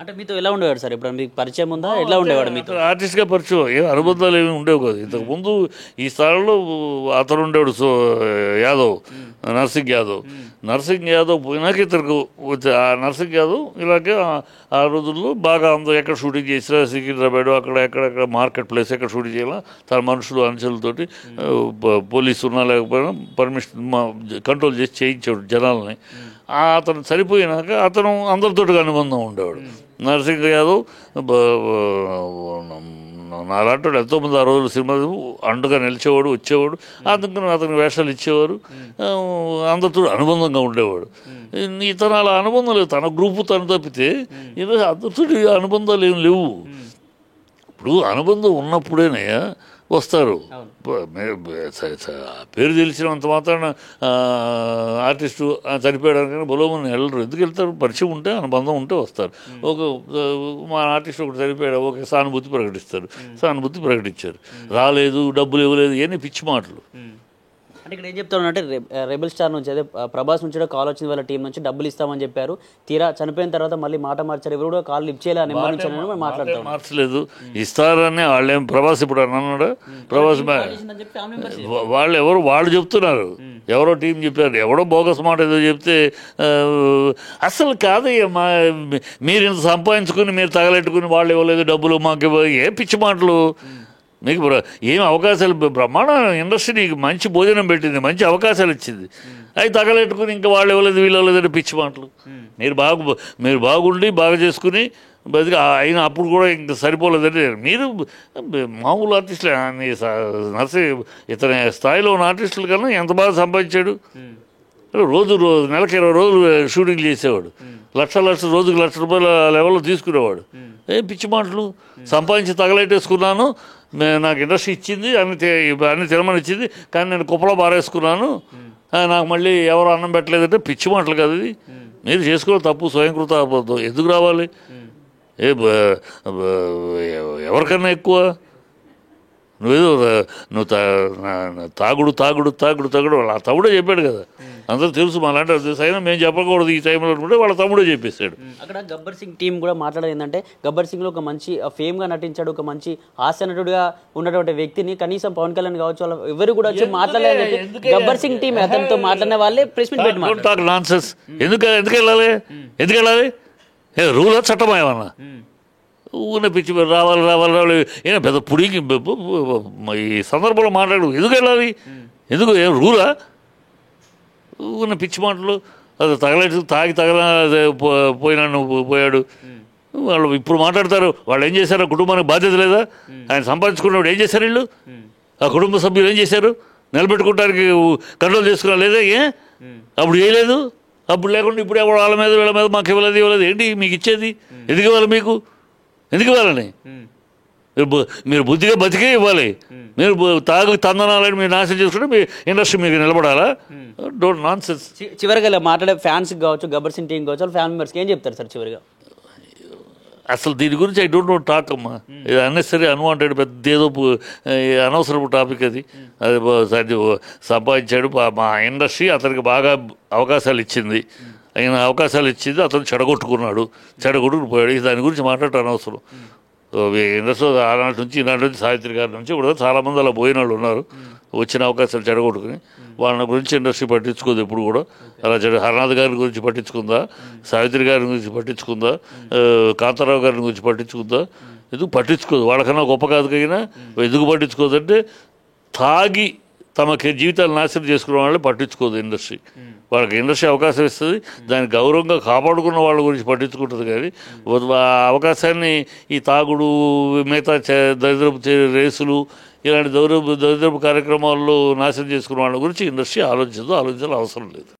అంటే మీతో ఎలా ఉండేవాడు సార్? ఇప్పుడు మీకు పరిచయం ఉందా? ఎట్లా ఉండేవాడు మీతో? ఆర్టిస్ట్గా పరిచయం ఏ అనుబంధాలు ఏమి ఉండేవి కాదు. ఇంతకుముందు ఈ స్థానంలో అతను ఉండేవాడు యాదవ్, నర్సింగ్ యాదవ్ పోయినాక ఇతనికి ఆ నర్సింగ్ యాదవ్ ఇలాగే ఆ రోజుల్లో బాగా అందరూ ఎక్కడ షూటింగ్ చేసినా సికింద్రాబాద్ ఎక్కడ మార్కెట్ ప్లేస్ ఎక్కడ షూటింగ్ చేయాలా తన మనుషులు అంచెలతోటి పోలీసు ఉన్నా లేకపోయినా పర్మిషన్ కంట్రోల్ చేసి చేయించాడు జనాలని. అతను చనిపోయినాక అతను అందరితోటి అనుబంధం ఉండేవాడు. నరసింహ యాదవ్ నాలాంటి ఎంతోమంది ఆ రోజులు సినిమా అండగా నిలిచేవాడు, వచ్చేవాడు, అందుకని అతనికి వేషాలు ఇచ్చేవారు, అందరితో అనుబంధంగా ఉండేవాడు. ఇతను అలా అనుబంధం లేదు, తన గ్రూపు తను తప్పితే ఈరోజు అందరితో అనుబంధాలు ఏం లేవు. ఇప్పుడు అనుబంధం ఉన్నప్పుడేనే వస్తారు. పేరు తెలిసినంత మాత్రాన ఆర్టిస్టు చనిపోయడానికి బలోమని వెళ్ళరు. ఎందుకు వెళ్తారు? పరిచయం ఉంటే అనుబంధం ఉంటే వస్తారు. మా ఆర్టిస్ట్ ఒకటి చనిపోయాడు, ఓకే సానుభూతి ప్రకటిస్తారు, సానుభూతి ప్రకటించారు. రాలేదు, డబ్బులు ఇవ్వలేదు, ఇవన్నీ పిచ్చి మాటలు. అంటే ఇక్కడ ఏం చెప్తాను అంటే రెబల్ స్టార్ నుంచి అదే ప్రభాస్ నుంచి కూడా కాల్ వచ్చింది, వాళ్ళ టీం నుంచి డబ్బులు ఇస్తామని చెప్పారు. తీరా చనిపోయిన తర్వాత మళ్ళీ మాట మార్చారు, ఎవరు కూడా కాల్ లిఫ్ట్ చేయాలని మాట్లాడతారు. మార్చలేదు, ఇస్తారని వాళ్ళేం ప్రభాస్ ఇప్పుడు అన్నాడు. ప్రభాస్ వాళ్ళు చెప్తున్నారు, ఎవరో టీం చెప్పారు, ఎవడో బోగస్ మాట ఏదో చెప్తే అసలు కాదయ్యా. మీరు ఇంత సంపాదించుకుని మీరు తగలెట్టుకుని వాళ్ళు ఇవ్వలేదు డబ్బులు మాకు, ఏ పిచ్చి మాటలు. మీకు ఏం అవకాశాలు, బ్రహ్మాండ ఇండస్ట్రీ నీకు మంచి భోజనం పెట్టింది, మంచి అవకాశాలు ఇచ్చింది, అవి తగలెట్టుకుని ఇంకా వాళ్ళు ఇవ్వలేదు వీళ్ళు ఇవ్వలేదని పిచ్చి మాటలు. మీరు బాగుండి బాగా చేసుకుని బతికి అయినా అప్పుడు కూడా ఇంకా సరిపోలేదంటే మీరు మామూలు ఆర్టిస్టులే. ఇతని స్థాయిలో ఉన్న ఆర్టిస్టుల కన్నా ఎంత బాగా సంపాదించాడు. రోజు నెలకి 20 రోజులు షూటింగ్ చేసేవాడు, రోజుకి ₹1,00,000 లెవెల్లో తీసుకునేవాడు. ఏం పిచ్చి మాటలు. సంపాదించి తగలెట్టేసుకున్నాను, నాకు ఇండస్ట్రీ ఇచ్చింది, అన్ని తినమని ఇచ్చింది, కానీ నేను కుప్పలో బారేసుకున్నాను, నాకు మళ్ళీ ఎవరు అన్నం పెట్టలేదంటే పిచ్చి మాటలు కదా ఇది. మీరు చేసుకోవాలి తప్పు, స్వయంకృత అబద్ధం. ఎందుకు రావాలి? ఎవరికన్నా ఎక్కువ నువ్వు తాగుడు వాళ్ళ తమ్ముడే చెప్పాడు కదా, అందరూ తెలుసు. మాలాంటి అయినా మేము చెప్పకూడదు ఈ టైంలో అనుకుంటే వాళ్ళ తమ్ముడే చెప్పేశాడు. అక్కడ గబ్బర్ సింగ్ టీం కూడా మాట్లాడేది ఏంటంటే గబ్బర్ సింగ్లో ఒక మంచి ఫేమ్గా నటించాడు, ఒక మంచి హాస్య నటుడుగా ఉన్నటువంటి వ్యక్తిని కనీసం పవన్ కళ్యాణ్ కావచ్చు వాళ్ళు ఎవరు కూడా వచ్చి మాట్లాడలేదు. గబ్బర్ సింగ్ టీం అతనితో మాట్లాడిన వాళ్ళే ప్రెస్ మీట్ పెట్టి నాన్సెన్స్. ఎందుకు వెళ్ళాలి? రూలా చట్టమా ఏమన్నా? ఊరిన పిచ్చి రావాలి ఏనా పెద్ద పుడికి ఈ సందర్భంలో మాట్లాడు. ఎందుకు వెళ్ళాలి? ఎందుకు రూలా? ఊరిన పిచ్చి మాటలు. అది తాగి పోయాడు. వాళ్ళు ఇప్పుడు మాట్లాడతారు, వాళ్ళు ఏం చేశారు? కుటుంబానికి బాధ్యత లేదా? ఆయన సంపాదించుకున్నప్పుడు ఏం చేశారు వీళ్ళు? ఆ కుటుంబ సభ్యులు ఏం చేశారు? నిలబెట్టుకోవడానికి కంట్రోల్ చేసుకున్నా లేదా? అప్పుడు చేయలేదు. అప్పుడు లేకుండా ఇప్పుడు ఎవరు వాళ్ళ మీద వీళ్ళ మీద మాకు ఇవ్వలేదు ఏంటి మీకు ఇచ్చేది? ఎందుకు ఇవ్వాలి? మీకు ఎందుకు ఇవ్వాలని? మీరు బుద్ధిగా బతికే ఇవ్వాలి. మీరు తందనాలని మీరు నాశనం చేసుకుంటే మీ ఇండస్ట్రీ మీకు నిలబడాలా? Don't non sense. చివరిగా మాట్లాడే ఫ్యాన్స్కి కావచ్చు, గబ్బర్ సింగ్ టీం కావచ్చు, ఫ్యామిలీ మెంబర్స్కి ఏం చెప్తారు సార్ చివరిగా? అసలు దీని గురించి ఐ డోంట్ నో టాక్ అమ్మా. ఇది అన్నెసరీ అన్వాంటెడ్ పెద్ద ఏదో అనవసరపు టాపిక్ అది సంపాదించాడు. మా ఇండస్ట్రీ అతనికి బాగా అవకాశాలు ఇచ్చింది, అతను చెడగొట్టుకుని పోయాడు. దాని గురించి మాట్లాడటం అనవసరం. ఇండస్ట్రీ ఆనాటి నుంచి ఈనాటి నుంచి సావిత్రి గారి నుంచి కూడా చాలామంది అలా పోయిన వాళ్ళు ఉన్నారు, వచ్చిన అవకాశాలు చెడగొట్టుకుని. వాళ్ళ గురించి ఇండస్ట్రీ పట్టించుకోదు ఎప్పుడు కూడా. అలా హరనాథ్ గారి గురించి పట్టించుకుందా? సావిత్రి గారి గురించి పట్టించుకుందా? కాంతారావు గారి గురించి పట్టించుకుందా? ఎందుకు పట్టించుకోదు? వాళ్ళకన్నా గొప్ప కాదు కైనా ఎందుకు పట్టించుకోదంటే తాగి తమకి జీవితాలు నాశనం చేసుకునే వాళ్ళే పట్టించుకోదు ఇండస్ట్రీ. వాళ్ళకి ఇండస్ట్రీ అవకాశం ఇస్తుంది, దాన్ని గౌరవంగా కాపాడుకున్న వాళ్ళ గురించి పట్టించుకుంటుంది. కానీ ఆ అవకాశాన్ని ఈ తాగుడు, మిగతా దరిద్రపు రేసులు, ఇలాంటి దరిద్రపు కార్యక్రమాల్లో నాశనం చేసుకున్న వాళ్ళ గురించి ఇండస్ట్రీ ఆలోచించాల్సిన అవసరం లేదు.